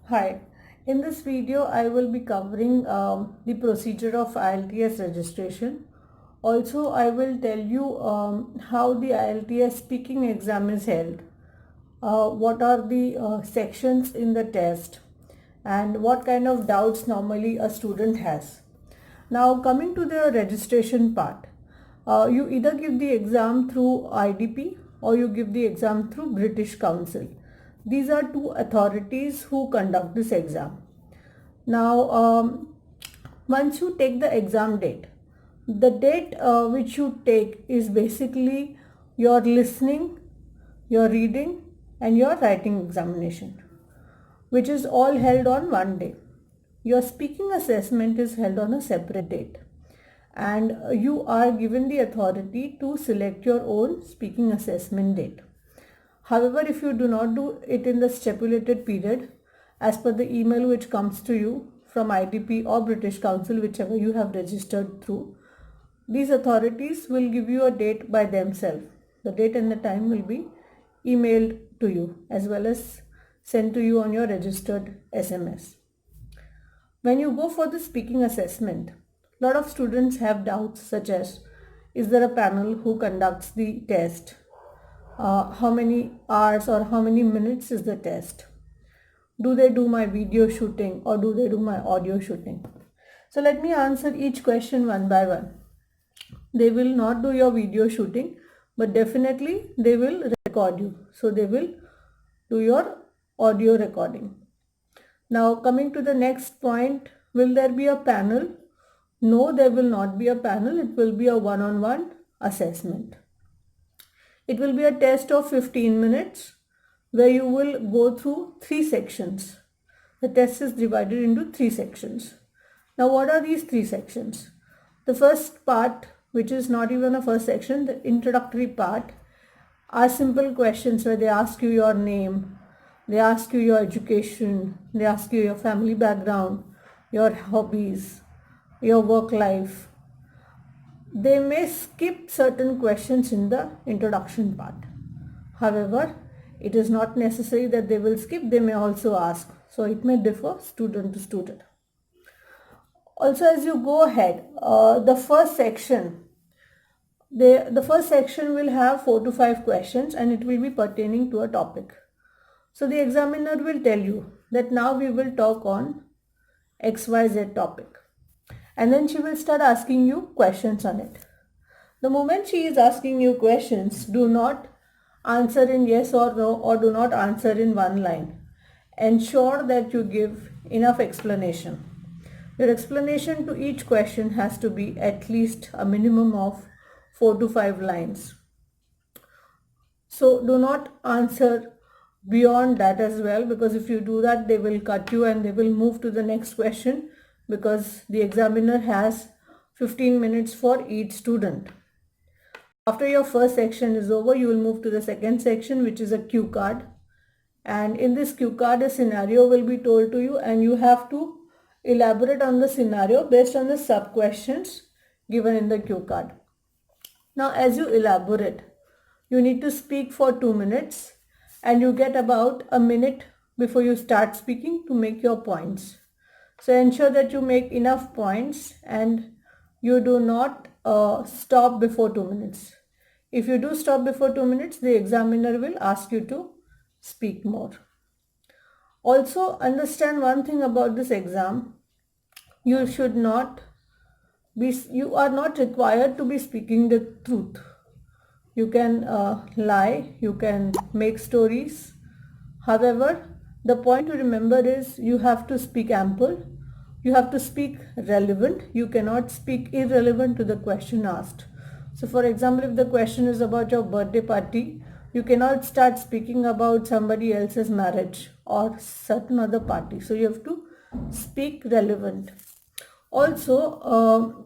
Hi, in this video I will be covering the procedure of IELTS registration. Also, I will tell you how the IELTS speaking exam is held, what are the sections in the test, and what kind of doubts normally a student has. Now, coming to the registration part, you either give the exam through IDP or you give the exam through British Council. These are two authorities who conduct this exam. Now, once you take the exam date, the date which you take is basically your listening, your reading, and your writing examination, which is all held on one day. Your speaking assessment is held on a separate date, and you are given the authority to select your own speaking assessment date. However, if you do not do it in the stipulated period, as per the email which comes to you from IDP or British Council, whichever you have registered through, these authorities will give you a date by themselves. The date and the time will be emailed to you as well as sent to you on your registered SMS. When you go for the speaking assessment, a lot of students have doubts such as, is there a panel who conducts the test? How many hours or how many minutes is the test? Do they do my video shooting or do they do my audio shooting? So let me answer each question one by one. They will not do your video shooting, but definitely they will record you. So they will do your audio recording. Now coming to the next point, will there be a panel? No, there will not be a panel. It will be a one-on-one assessment. It will be a test of 15 minutes where you will go through 3 sections. The test is divided into 3 sections. Now what are these 3 sections? The first part, which is not even a first section, the introductory part, are simple questions where they ask you your name, they ask you your education, they ask you your family background, your hobbies, your work life. They may skip certain questions in the introduction part. However, it is not necessary that they will skip, they may also ask. So it may differ student to student. Also, as you go ahead, the first section will have 4 to 5 questions and it will be pertaining to a topic. So the examiner will tell you that now we will talk on XYZ topic. And then she will start asking you questions on it. The moment she is asking you questions, do not answer in yes or no, or do not answer in one line. Ensure that you give enough explanation. Your explanation to each question has to be at least a minimum of 4 to 5 lines. So do not answer beyond that as well, because if you do that, they will cut you and they will move to the next question, because the examiner has 15 minutes for each student. After your first section is over, you will move to the second section, which is a cue card. And in this cue card, a scenario will be told to you and you have to elaborate on the scenario based on the sub questions given in the cue card. Now, as you elaborate, you need to speak for 2 minutes and you get about a minute before you start speaking to make your points. So ensure that you make enough points and you do not stop before 2 minutes. If you do stop before 2 minutes, the examiner will ask you to speak more. Also, understand one thing about this exam. You are not required to be speaking the truth. You can lie, you can make stories. However, the point to remember is you have to speak ample, you have to speak relevant, you cannot speak irrelevant to the question asked. So for example, if the question is about your birthday party, you cannot start speaking about somebody else's marriage or certain other party. So you have to speak relevant. Also,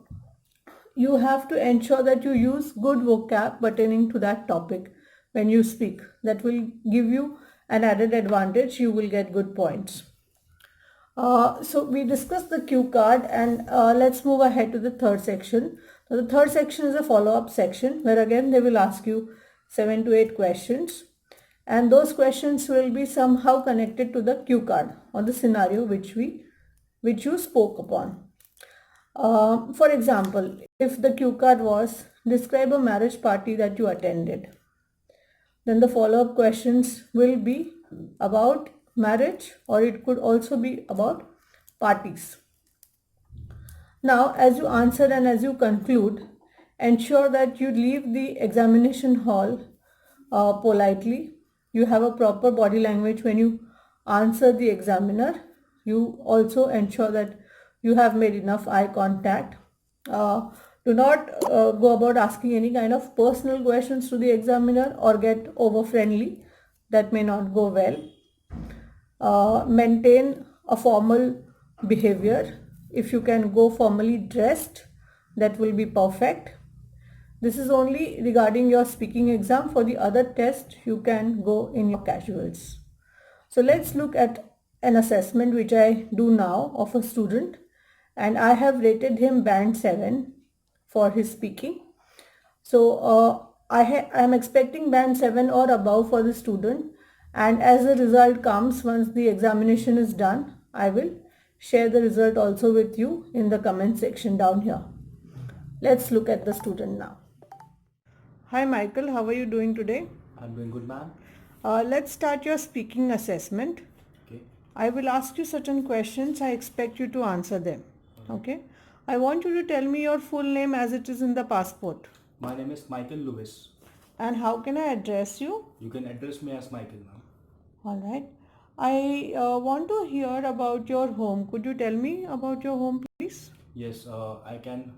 you have to ensure that you use good vocab pertaining to that topic when you speak. That will give you an added advantage. You will get good points. So we discussed the cue card and let's move ahead to the third section. So the third section is a follow-up section where again they will ask you 7 to 8 questions and those questions will be somehow connected to the cue card or the scenario which you spoke upon. For example, if the cue card was describe a marriage party that you attended, then the follow-up questions will be about marriage, or it could also be about parties. Now, as you answer and as you conclude, ensure that you leave the examination hall politely. You have a proper body language when you answer the examiner. You also ensure that you have made enough eye contact. Do not go about asking any kind of personal questions to the examiner or get over friendly. That may not go well. Maintain a formal behavior. If you can go formally dressed, that will be perfect. This is only regarding your speaking exam. For the other test, you can go in your casuals. So let's look at an assessment which I do now of a student, and I have rated him band 7 for his speaking. So I am expecting band 7 or above for the student, and as the result comes, once the examination is done, I will share the result also with you in the comment section down here. Let's look at the student now. Hi Michael, how are you doing today? I'm doing good, ma'am. Let's start your speaking assessment. Okay. I will ask you certain questions. I expect you to answer them. Okay. I want you to tell me your full name as it is in the passport. My name is Michael Lewis. And how can I address you? You can address me as Michael, ma'am. All right. I want to hear about your home. Could you tell me about your home, please? Yes, I can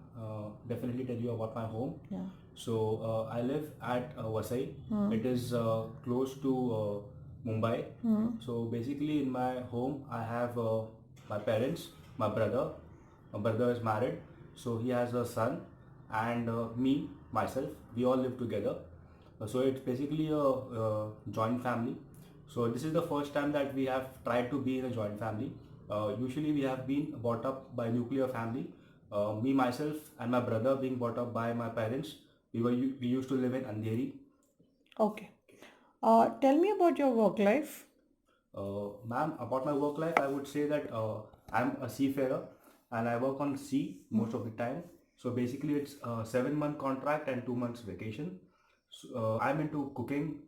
definitely tell you about my home. Yeah. So I live at Vasai. It is close to Mumbai. So basically, in my home, I have my parents, my brother. My brother is married, so he has a son, and me, myself. We all live together. So it's basically a joint family. So this is the first time that we have tried to be in a joint family. Usually we have been brought up by nuclear family. Me, myself, and my brother being brought up by my parents. We used to live in Andheri. Okay. Tell me about your work life. Ma'am, about my work life, I would say that I'm a seafarer and I work on sea most of the time. So basically it's a 7-month contract and 2 months vacation. So, I'm into cooking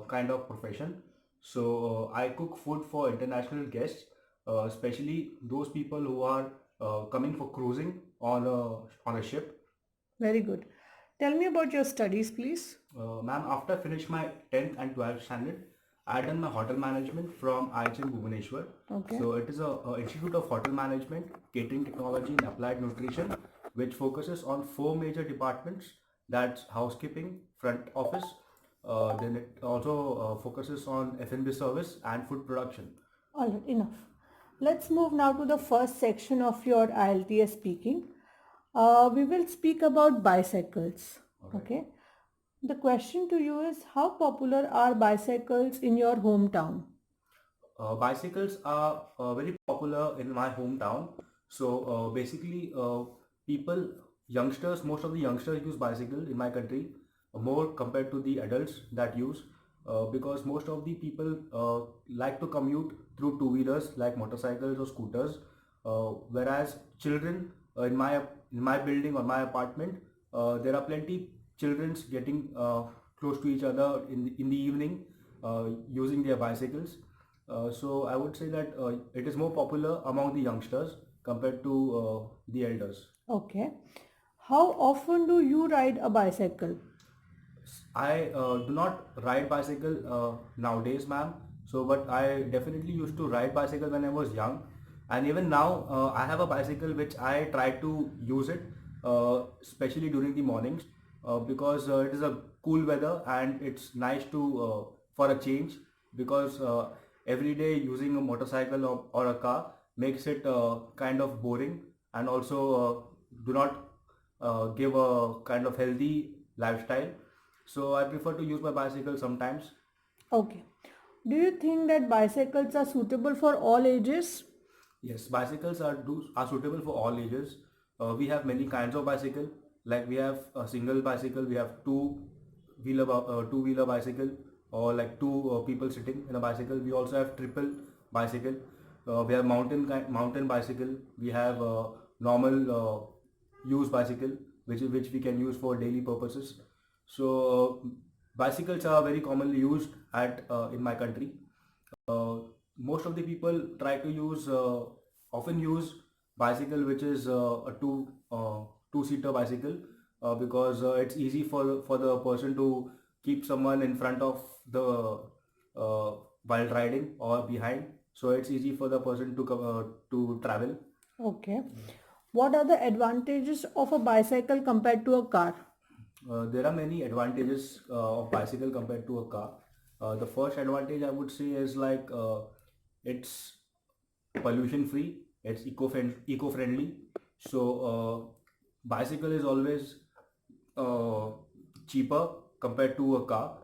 kind of profession. So I cook food for international guests, especially those people who are coming for cruising on a ship. Very good. Tell me about your studies, please. Ma'am, after I finished my 10th and 12th standard, I done my hotel management from IHM Bhubaneswar. Okay. So it is a Institute of Hotel Management, Catering Technology and Applied Nutrition, which focuses on 4 major departments. That's housekeeping, front office. Then it also focuses on F&B service and food production. All right, enough. Let's move now to the first section of your IELTS speaking. We will speak about bicycles. Alright. Okay. The question to you is, how popular are bicycles in your hometown? Bicycles are very popular in my hometown. So basically, youngsters, most of the youngsters use bicycle in my country more compared to the adults that use, because most of the people like to commute through two-wheelers like motorcycles or scooters, whereas children in my building or my apartment, there are plenty childrens getting close to each other in the evening using their bicycles. So I would say that it is more popular among the youngsters compared to the elders. Okay. How often do you ride a bicycle? I do not ride bicycle nowadays, ma'am. So, but I definitely used to ride bicycle when I was young, and even now I have a bicycle which I try to use it, especially during the mornings, because it is a cool weather and it's nice to for a change, because every day using a motorcycle or a car makes it kind of boring, and also do not give a kind of healthy lifestyle. So I prefer to use my bicycle sometimes. Okay. Do you think that bicycles are suitable for all ages? Yes, bicycles are suitable for all ages. We have many kinds of bicycle. Like we have a single bicycle, we have two wheeler bicycle, or like two people sitting in a bicycle. We also have triple bicycle. We have mountain bicycle. We have normal use bicycle, which we can use for daily purposes. So bicycles are very commonly used at in my country. uh, Most of the people try to use often use bicycle which is a two-seater bicycle, because it's easy for the person to keep someone in front of the while riding or behind, so it's easy for the person to travel. Okay. What are the advantages of a bicycle compared to a car? There are many advantages of bicycle compared to a car. The first advantage I would say is like it's pollution free, it's eco friendly. So bicycle is always uh, cheaper compared to a car,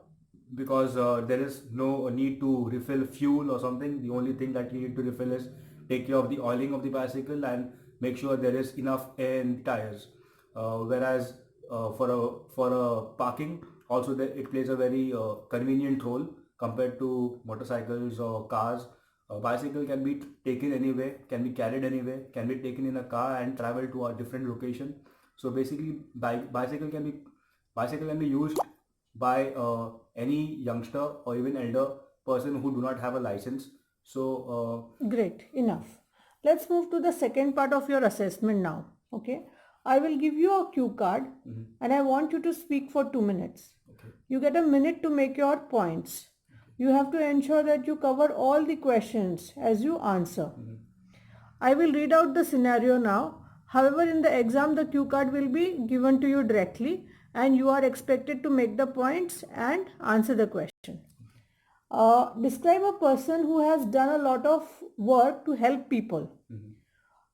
because there is no need to refill fuel or something. The only thing that you need to refill is take care of the oiling of the bicycle and make sure there is enough air in the tires. Whereas for a parking also, it plays a very convenient role compared to motorcycles or cars. A bicycle can be taken anywhere, can be carried anywhere, can be taken in a car and travel to a different location. So basically, bicycle can be used by any youngster or even elder person who do not have a license. So Great, enough. Let's move to the second part of your assessment now. Okay. I will give you a cue card and I want you to speak for 2 minutes. okay. You get a minute to make your points. You have to ensure that you cover all the questions as you answer. I will read out the scenario now. However, in the exam, the cue card will be given to you directly and you are expected to make the points and answer the question. Describe a person who has done a lot of work to help people.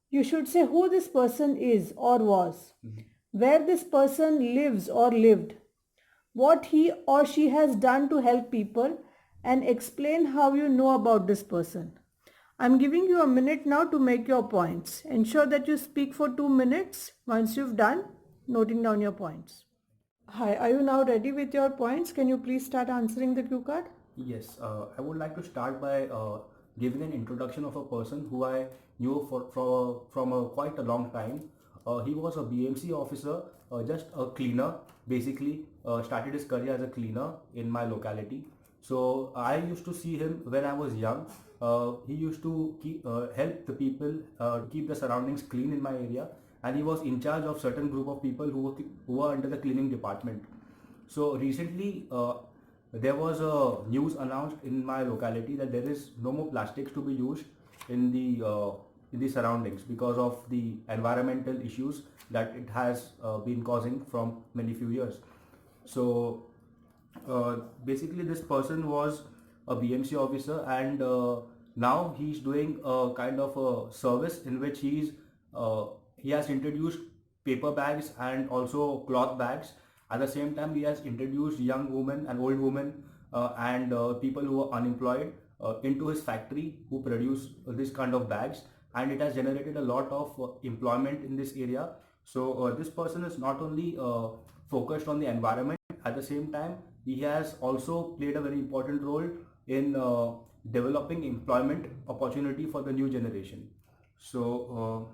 You should say who this person is or was, where this person lives or lived, what he or she has done to help people, and explain how you know about this person. I'm giving you a minute now to make your points. Ensure that you speak for 2 minutes. Once you've done, noting down your points. Hi, are you now ready with your points? Can you please start answering the cue card? Yes, I would like to start by giving an introduction of a person who I knew from quite a long time. He was a BMC officer, just a cleaner, basically started his career as a cleaner in my locality. So I used to see him when I was young. He used to help the people keep the surroundings clean in my area, and he was in charge of certain group of people who were under the cleaning department. So recently, there was a news announced in my locality that there is no more plastics to be used in the surroundings because of the environmental issues that it has been causing from many few years. So basically, this person was a BMC officer, and now he's doing a kind of a service in which he has introduced paper bags and also cloth bags. At the same time, he has introduced young women and old women and people who are unemployed into his factory who produce this kind of bags, and it has generated a lot of employment in this area. So this person is not only focused on the environment, at the same time he has also played a very important role in developing employment opportunity for the new generation. So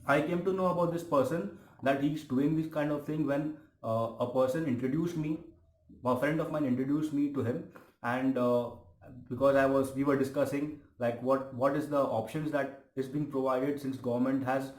I came to know about this person, that he's doing this kind of thing when a person introduced me, a friend of mine introduced me to him, and because we were discussing like what is the options that is being provided since government has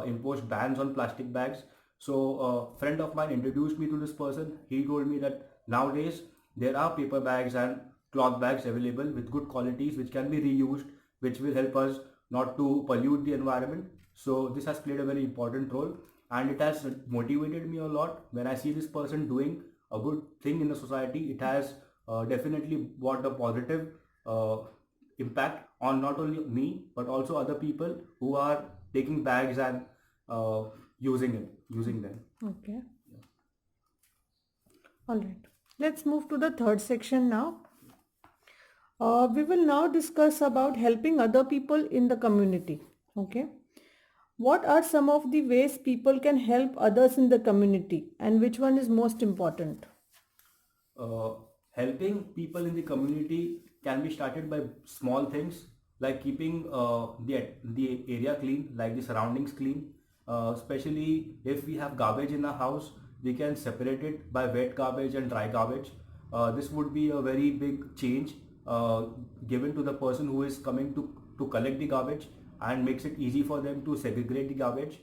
imposed bans on plastic bags. So a friend of mine introduced me to this person. He told me that nowadays there are paper bags and cloth bags available with good qualities which can be reused, which will help us not to pollute the environment. So this has played a very important role, and it has motivated me a lot. When I see this person doing a good thing in the society, it has definitely brought a positive uh, impact on not only me but also other people who are taking bags and uh, using them. Okay. All right. Let's move to the third section now. We will now discuss about helping other people in the community. Okay. What are some of the ways people can help others in the community and which one is most important? Uh, helping people in the community can be started by small things like keeping the area clean, like the surroundings clean. Especially if we have garbage in our house, we can separate it by wet garbage and dry garbage. This would be a very big change uh, given to the person who is coming to collect the garbage, and makes it easy for them to segregate the garbage.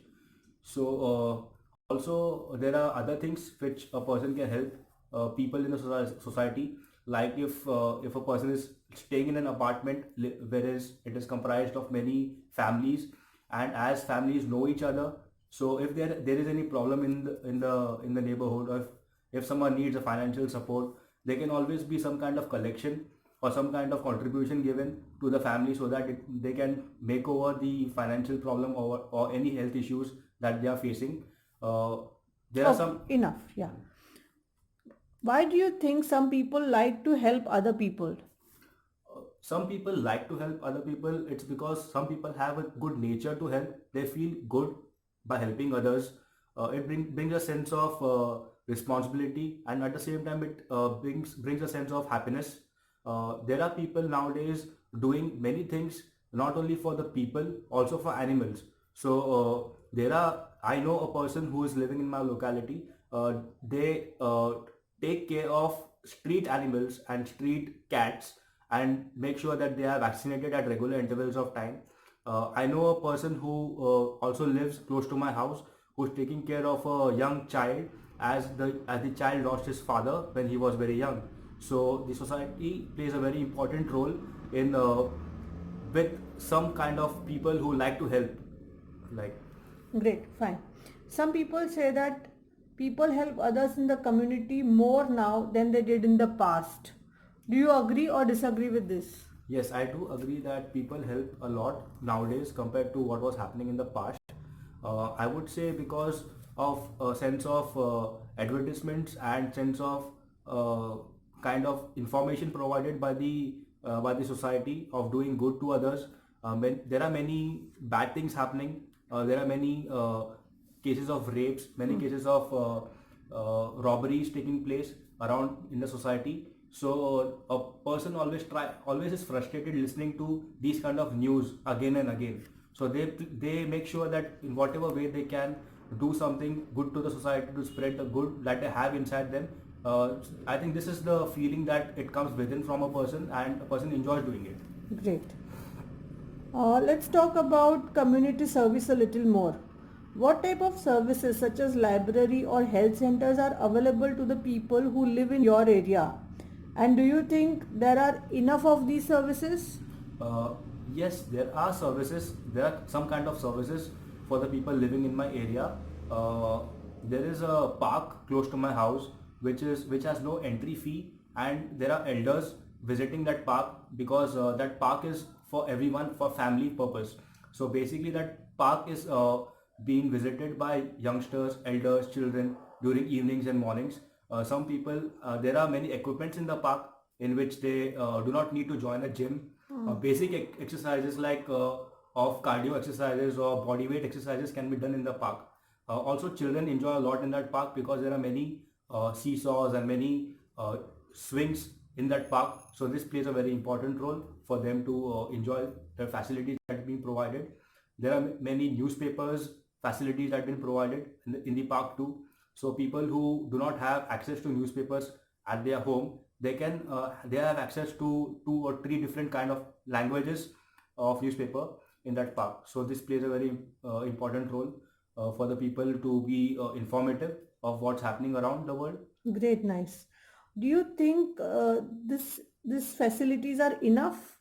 So also there are other things which a person can help people in the society, like if a person is staying in an apartment whereas it is comprised of many families, and as families know each other, so if there is any problem in the neighborhood, or if someone needs a financial support, there can always be some kind of collection or some kind of contribution given to the family, so that they can make over the financial problem, or any health issues that they are facing. uh, there are Okay, some enough. Yeah. Why do you think some people like to help other people? some people like to help other people. It's because some people have a good nature to help. They feel good by helping others. Brings a sense of responsibility, and at the same time it brings a sense of happiness. There are people nowadays doing many things, not only for the people, also for animals. So there are I know a person who is living in my locality. They take care of street animals and street cats, and make sure that they are vaccinated at regular intervals of time. I know a person who also lives close to my house, who's taking care of a young child, as the child lost his father when he was very young. So the society plays a very important role in with some kind of people who like to help, like. Great, fine. Some people say that people help others in the community more now than they did in the past. Do you agree or disagree with this? Yes, I do agree that people help a lot nowadays compared to what was happening in the past. I would say because of a sense of advertisements and sense of uh, kind of information provided by the society of doing good to others. There are many bad things happening. There are many cases of rapes, many cases of robberies taking place around in the society. So a person always is frustrated listening to these kind of news again and again. So they make sure that in whatever way they can do something good to the society, to spread the good that they have inside them. I think this is the feeling that it comes within from a person, and a person enjoys doing it. Great. Let's talk about community service a little more. What type of services such as library or health centers are available to the people who live in your area? And do you think there are enough of these services? Uh, yes, there are services. There are some kind of services for the people living in my area. Uh, there is a park close to my house, which has no entry fee, and there are elders visiting that park, because that park is for everyone, for family purpose. So basically, that park is being visited by youngsters, elders, children during evenings and mornings. Some people, there are many equipments in the park in which they do not need to join a gym. Basic exercises like of cardio exercises or body weight exercises can be done in the park. Also, children enjoy a lot in that park because there are many seesaws and many swings in that park. So this plays a very important role for them to enjoy the facilities that are being provided. There are many newspapers facilities that have been provided in the park too. So people who do not have access to newspapers at their home, they have access to two or three different kind of languages of newspaper in that park. So this plays a very important role for the people to be informative of what's happening around the world. Great, nice. Do you think this facilities are enough?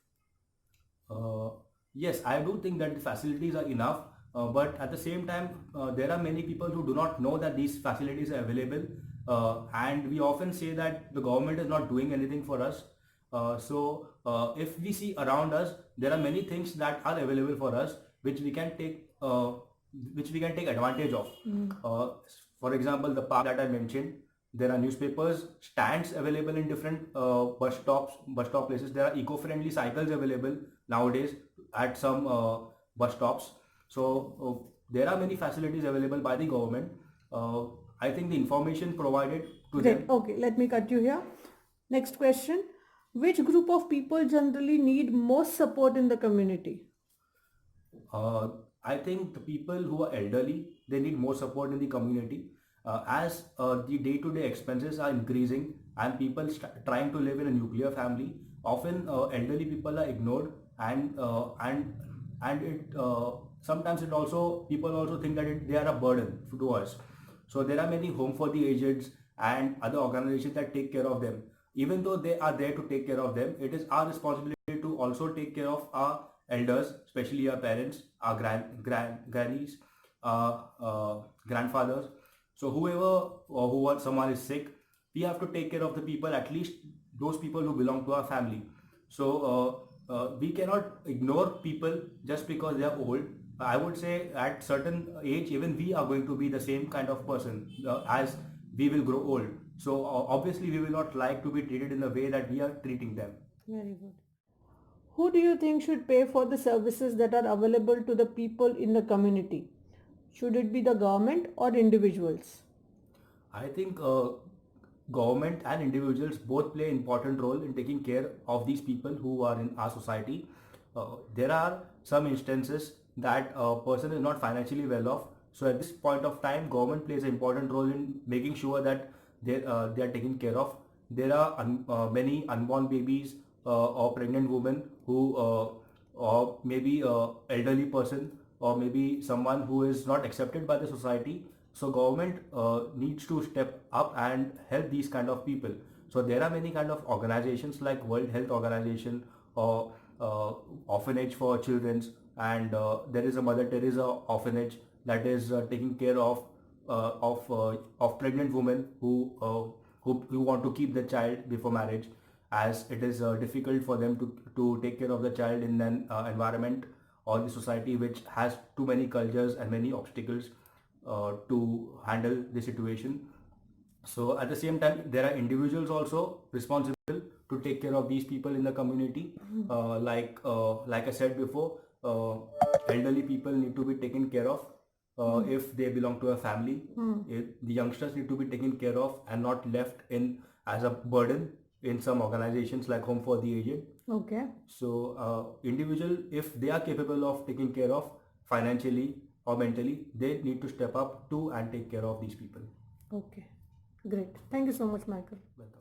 Uh, yes, I do think that the facilities are enough, but at the same time, there are many people who do not know that these facilities are available, and we often say that the government is not doing anything for us. If we see around us, there are many things that are available for us, which we can take advantage of. Uh, for example, the park that I mentioned, there are newspapers, stands available in different bus stop places. There are eco-friendly cycles available nowadays at some bus stops. So there are many facilities available by the government. I think the information provided to Great. them. Okay, let me cut you here. Next question. Which group of people generally need most support in the community? Uh, I think the people who are elderly, they need more support in the community as the day-to-day expenses are increasing and people trying to live in a nuclear family. Often elderly people are ignored and it sometimes it also people also think that they are a burden to us. So there are many home for the aged and other organizations that take care of them. Even though they are there to take care of them, it is our responsibility to also take care of our elders, especially our parents, our grannies, grandfathers. So whoever or who someone is sick, we have to take care of the people, at least those people who belong to our family. So we cannot ignore people just because they are old. I would say at certain age, even we are going to be the same kind of person as we will grow old. So obviously, we will not like to be treated in the way that we are treating them. Very good. Who do you think should pay for the services that are available to the people in the community? Should it be the government or individuals? I think government and individuals both play an important role in taking care of these people who are in our society. There are some instances that a person is not financially well off. So at this point of time, government plays an important role in making sure that they are taken care of. There are many unborn babies or pregnant women who or maybe elderly person or maybe someone who is not accepted by the society. So government needs to step up and help these kind of people. So there are many kind of organizations like World Health Organization or orphanage for children, and there is a Mother Teresa orphanage that is taking care of pregnant women who want to keep the child before marriage, as it is difficult for them to take care of the child in an environment or the society which has too many cultures and many obstacles to handle the situation. So at the same time, there are individuals also responsible to take care of these people in the community. Like I said before, elderly people need to be taken care of if they belong to a family. The youngsters need to be taken care of and not left in as a burden in some organizations like Home for the Aged. Okay. So individual, if they are capable of taking care of financially or mentally, they need to step up to and take care of these people. Okay. Great. Thank you so much, Michael. Welcome.